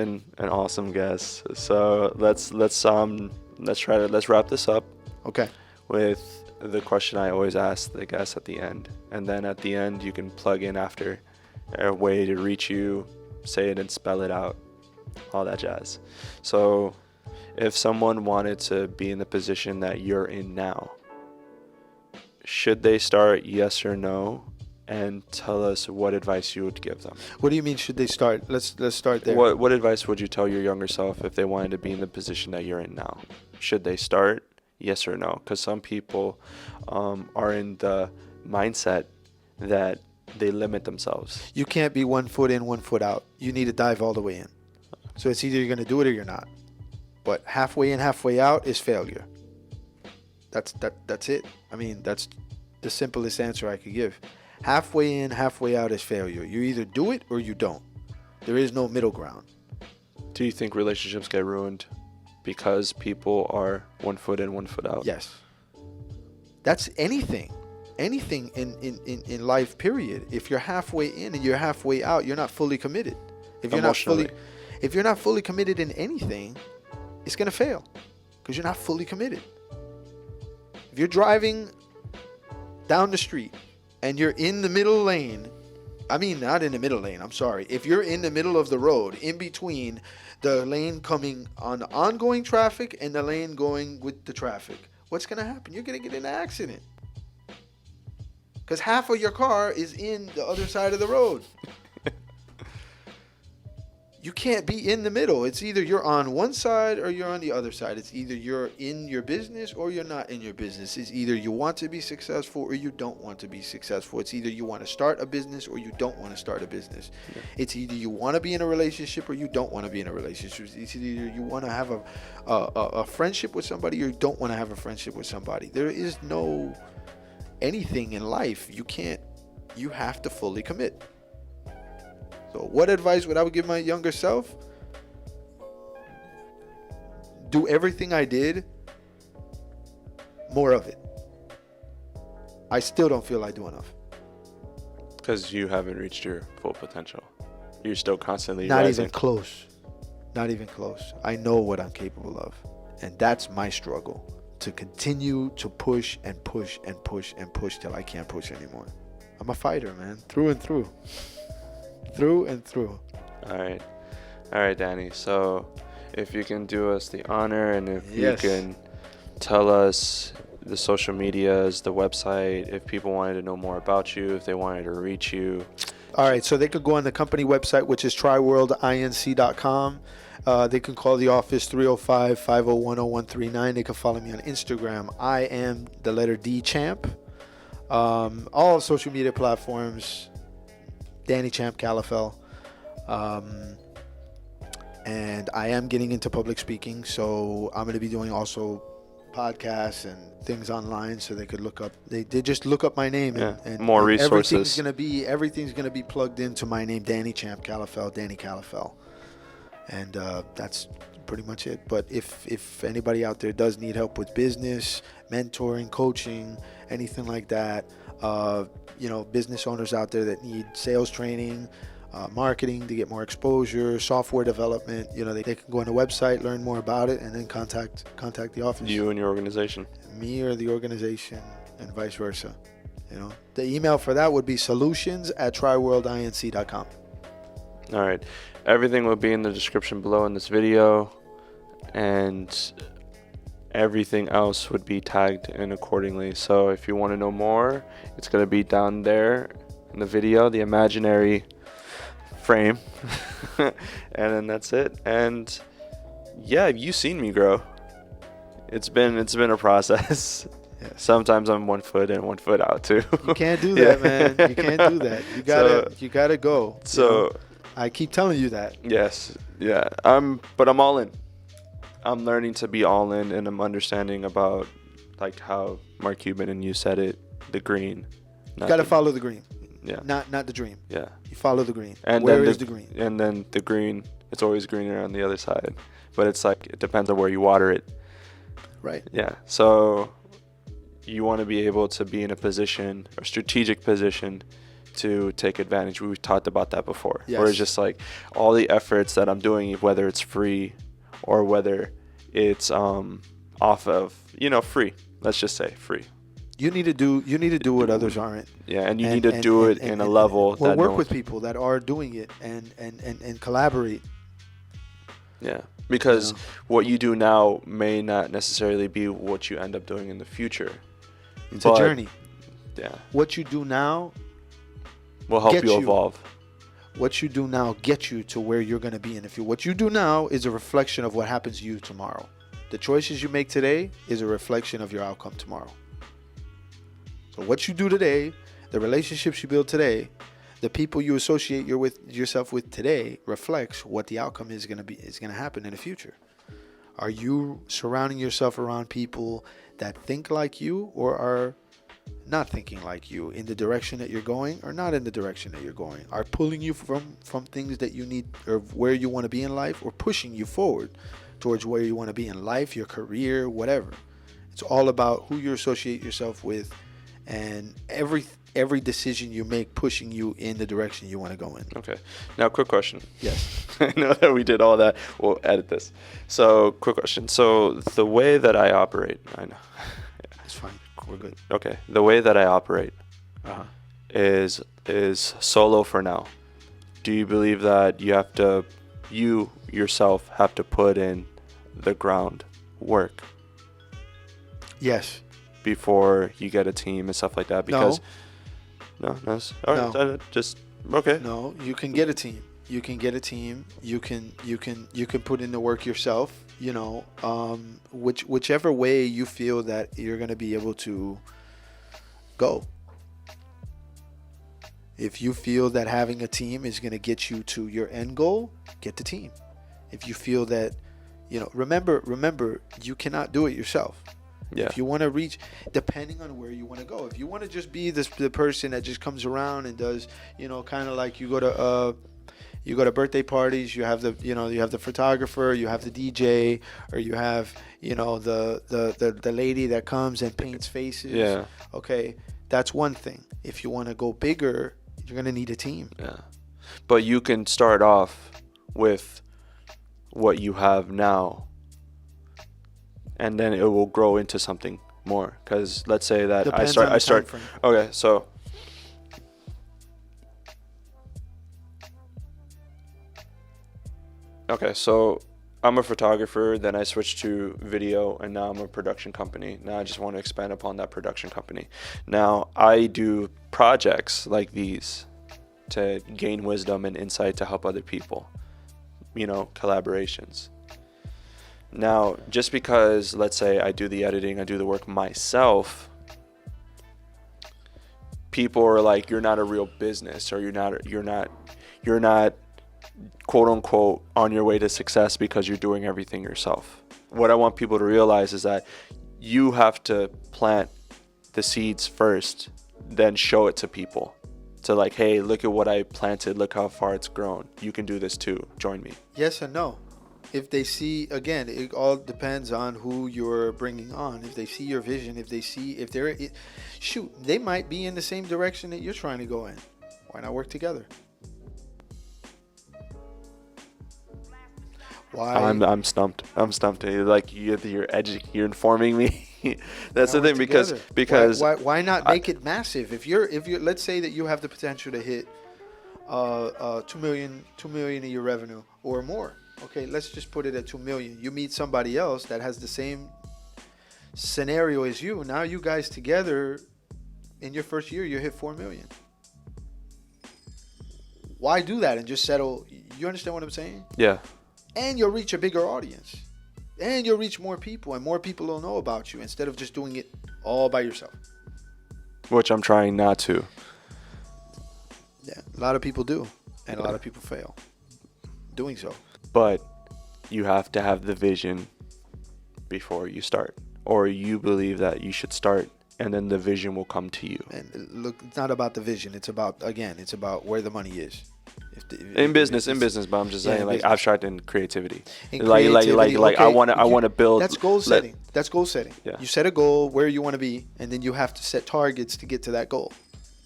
been an awesome guest. So let's wrap this up. Okay. With the question I always ask the guests at the end, and then at the end you can plug in after a way to reach you, say it and spell it out, all that jazz. So if someone wanted to be in the position that you're in now, should they start, yes or no? And tell us what advice you would give them. What do you mean, should they start? Let's start there. What advice would you tell your younger self if they wanted to be in the position that you're in now? Should they start, yes or no? Because some people are in the mindset that they limit themselves. You can't be 1 foot in, 1 foot out. You need to dive all the way in. So it's either you're going to do it or you're not. But halfway in, halfway out is failure. That's it. I mean, that's the simplest answer I could give. Halfway in, halfway out is failure. You either do it or you don't. There is no middle ground. Do you think relationships get ruined because people are 1 foot in, 1 foot out? Yes. That's anything in life, period. If you're halfway in and you're halfway out, you're not fully committed. If you're not fully committed in anything, it's going to fail because you're not fully committed. If you're driving down the street and you're in the middle lane, not in the middle lane, I'm sorry. If you're in the middle of the road, in between the lane coming on ongoing traffic and the lane going with the traffic, what's going to happen? You're going to get in an accident. Because half of your car is in the other side of the road. You can't be in the middle. It's either you're on one side or you're on the other side. It's either you're in your business or you're not in your business. It's either you want to be successful or you don't want to be successful. It's either you want to start a business or you don't want to start a business. Yeah. It's either you want to be in a relationship or you don't want to be in a relationship. It's either you want to have a friendship with somebody or you don't want to have a friendship with somebody. There is no anything in life. You have to fully commit. So what advice would I give my younger self? Do everything I did, more of it. I still don't feel I do enough. Because you haven't reached your full potential. You're still constantly Not rising. even close. Not even close. I know what I'm capable of. And that's my struggle. To continue to push and push and push and push till I can't push anymore. I'm a fighter, man. Through and through. Through and through. All right, Danny. So if you can do us the honor and if you can tell us the social medias, the website, if people wanted to know more about you, if they wanted to reach you. All right, so they could go on the company website, which is tryworldinc.com. They can call the office 305-501-0139. They can follow me on Instagram. I am the letter D Champ. All social media platforms, Danny Champ Calafell. And I am getting into public speaking, so I'm going to be doing also podcasts and things online, so they could look up. They just look up my name and more resources. Everything's gonna be plugged into my name, Danny Champ Calafell, Danny Calafell, and that's pretty much it. But if anybody out there does need help with business, mentoring, coaching, anything like that, business owners out there that need sales training, marketing to get more exposure, software development, they can go on the website, learn more about it, and then contact the office. You and your organization. Me or the organization, and vice versa. The email for that would be solutions@tryworldinc.com. All right. Everything will be in the description below in this video, and everything else would be tagged in accordingly. So if you want to know more, it's going to be down there in the video, the imaginary frame. And then that's it. And yeah, you've seen me grow. It's been a process. Yeah. Sometimes I'm 1 foot in, 1 foot out too. You can't do that, man. You can't do that. You gotta go. So I keep telling you that. Yes. Yeah. But I'm all in. I'm learning to be all in, and I'm understanding about like how Mark Cuban and you said it, the green. You gotta follow the green. Yeah. Not the dream. Yeah. You follow the green. And where is the green? And then the green, it's always greener on the other side. But it's like, it depends on where you water it. Right. Yeah. So you want to be able to be in a position, a strategic position, to take advantage. We've talked about that before. Yes. Where it's just like all the efforts that I'm doing, whether it's free or whether it's off of, free. Let's just say free. You need to do what others aren't. Yeah, and you need to do it in a level that work with people that are doing it and collaborate. Yeah, because what you do now may not necessarily be what you end up doing in the future. It's a journey. Yeah. What you do now will help you evolve. What you do now gets you to where you're going to be in the future. What you do now is a reflection of what happens to you tomorrow. The choices you make today is a reflection of your outcome tomorrow. So what you do today, the relationships you build today, the people you associate yourself with today reflects what the outcome is going to happen in the future. Are you surrounding yourself around people that think like you or are not thinking like you in the direction that you're going or not in the direction that you're going? Are pulling you from things that you need or where you want to be in life, or pushing you forward towards where you want to be in life, your career, whatever. It's all about who you associate yourself with, and every decision you make pushing you in the direction you want to go in. Okay. Now, quick question. Yes. I know that we did all that. We'll edit this. So, quick question. So, the way that I operate, I know. It's fine. We're good. Okay. The way that I operate is solo for now. Do you believe that you yourself have to put in the ground work? Yes. Before you get a team and stuff like that? Because no. All right. No. Just okay. No, you can get a team. You can get a team. You can put in the work yourself. Whichever way you feel that you're going to be able to go. If you feel that having a team is going to get you to your end goal, get the team. If you feel that, remember, you cannot do it yourself. Yeah. If you want to reach, depending on where you want to go. If you want to just be the person that just comes around and does, kind of like you go to birthday parties, you have the photographer, you have the DJ, or you have, the lady that comes and paints faces. Yeah. Okay. That's one thing. If you want to go bigger, you're going to need a team. Yeah. But you can start off with what you have now, and then it will grow into something more. Because let's say that I start. Okay, so I'm a photographer. Then I switched to video, and now I'm a production company. Now I just want to expand upon that production company. Now I do projects like these to gain wisdom and insight to help other people. Collaborations. Now, just because, let's say, I do the editing, I do the work myself, people are like, you're not a real business, or you're not quote unquote on your way to success because you're doing everything yourself. What I want people to realize is that you have to plant the seeds first, then show it to people. To like, hey, look at what I planted, look how far it's grown. You can do this too. Join me. Yes and no. If they see, again, it all depends on who you're bringing on. If they see your vision, they might be in the same direction that you're trying to go in. Why not work together? Why? I'm stumped. Like you're informing me. That's the thing, because why not make it massive? If you're let's say that you have the potential to hit 2 million of your revenue or more. Okay, let's just put it at 2 million. You meet somebody else that has the same scenario as you. Now you guys together, in your first year, you hit 4 million. Why do that and just settle? You understand what I'm saying? Yeah. And you'll reach a bigger audience. And you'll reach more people, and more people will know about you instead of just doing it all by yourself. Which I'm trying not to. Yeah, a lot of people do, and a lot of people fail doing so. But you have to have the vision before you start, or you believe that you should start, and then the vision will come to you. And look, it's not about the vision. It's about where the money is. In business, but I'm just saying, like, abstract and creativity. Okay. I want to build. That's goal setting. Yeah. You set a goal where you want to be, and then you have to set targets to get to that goal.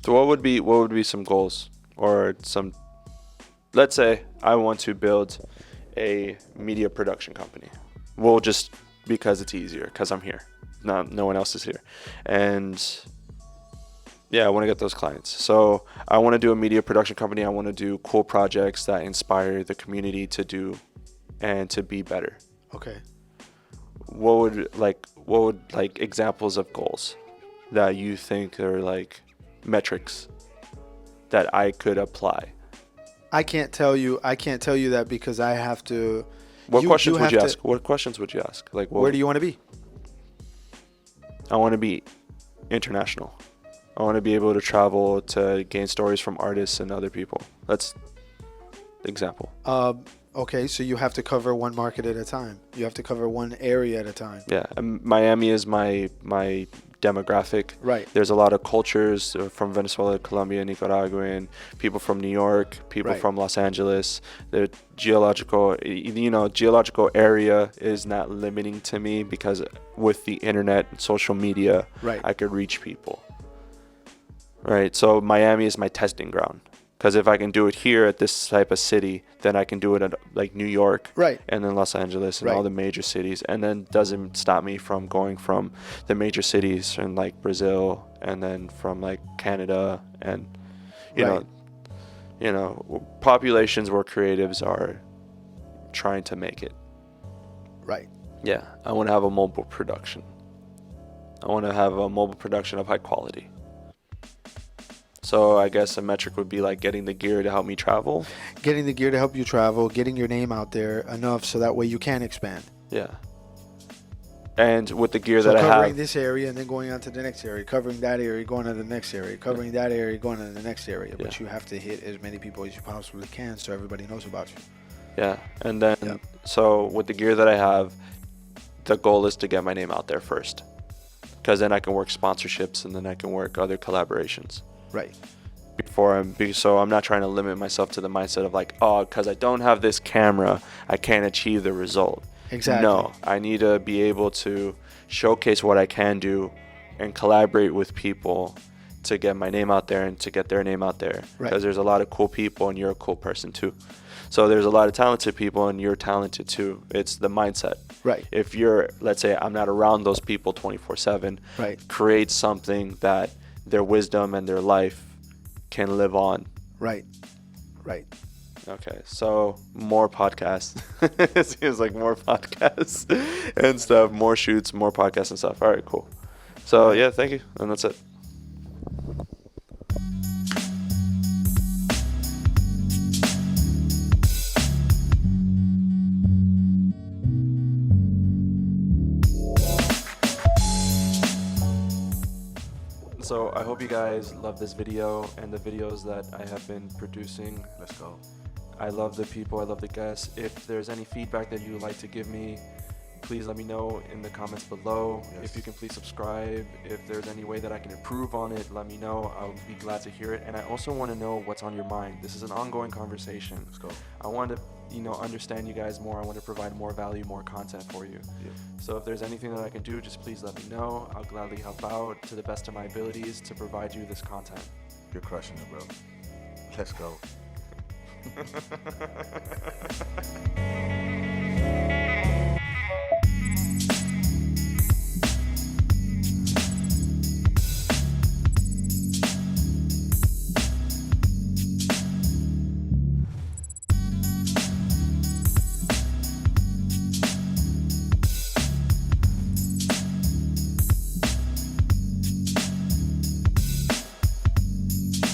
So what would be some goals or some? Let's say I want to build a media production company. Well, just because it's easier, because I'm here. No one else is here, and yeah, I want to get those clients. So I want to do a media production company. I want to do cool projects that inspire the community to do and to be better. Okay. What would examples of goals that you think are like metrics that I could apply? I can't tell you that because I have to. What questions would you ask? What questions would you ask? Like, where do you want to be? I want to be international. I want to be able to travel to gain stories from artists and other people. That's the example. Okay, so you have to cover one market at a time. You have to cover one area at a time. Yeah, and Miami is my demographic. Right. There's a lot of cultures from Venezuela, Colombia, Nicaraguan, people from New York, people from Los Angeles. The geological area is not limiting to me because with the internet and social media, I could reach people. Right. So Miami is my testing ground. Because if I can do it here at this type of city, then I can do it at like New York, and then Los Angeles and all the major cities, and then doesn't stop me from going from the major cities and like Brazil, and then from like Canada, and you know, populations where creatives are trying to make it. Right. Yeah, I want to have a mobile production. I want to have a mobile production of high quality. So I guess a metric would be like getting the gear to help me travel. Getting the gear to help you travel, getting your name out there enough so that way you can expand. Yeah. And with the gear that I have. Covering this area and then going on to the next area. Covering that area, going to the next area. Covering that area, going to the next area. But you have to hit as many people as you possibly can so everybody knows about you. Yeah. And then, so with the gear that I have, the goal is to get my name out there first. Because then I can work sponsorships and then I can work other collaborations. Right. So I'm not trying to limit myself to the mindset of like, oh, because I don't have this camera, I can't achieve the result. Exactly. No, I need to be able to showcase what I can do and collaborate with people to get my name out there and to get their name out there. Because there's a lot of cool people and you're a cool person too. So there's a lot of talented people and you're talented too. It's the mindset. Right. If you're, let's say I'm not around those people 24/7, create something that their wisdom and their life can live on. Right. Okay, so more podcasts. It seems like more podcasts and stuff, more shoots, more podcasts and stuff. All right, cool. So yeah, thank you, and that's it. So I hope you guys love this video and the videos that I have been producing. Let's go. I love the people, I love the guests. If there's any feedback that you would like to give me, please let me know in the comments below. If you can please subscribe. If there's any way that I can improve on it, let me know. I'll be glad to hear it. And I also want to know what's on your mind. This is an ongoing conversation. Let's go. I want to understand you guys more. I want to provide more value, more content for you. So if there's anything that I can do, just please let me know. I'll gladly help out to the best of my abilities to provide you this content. You're crushing it, bro. Let's go.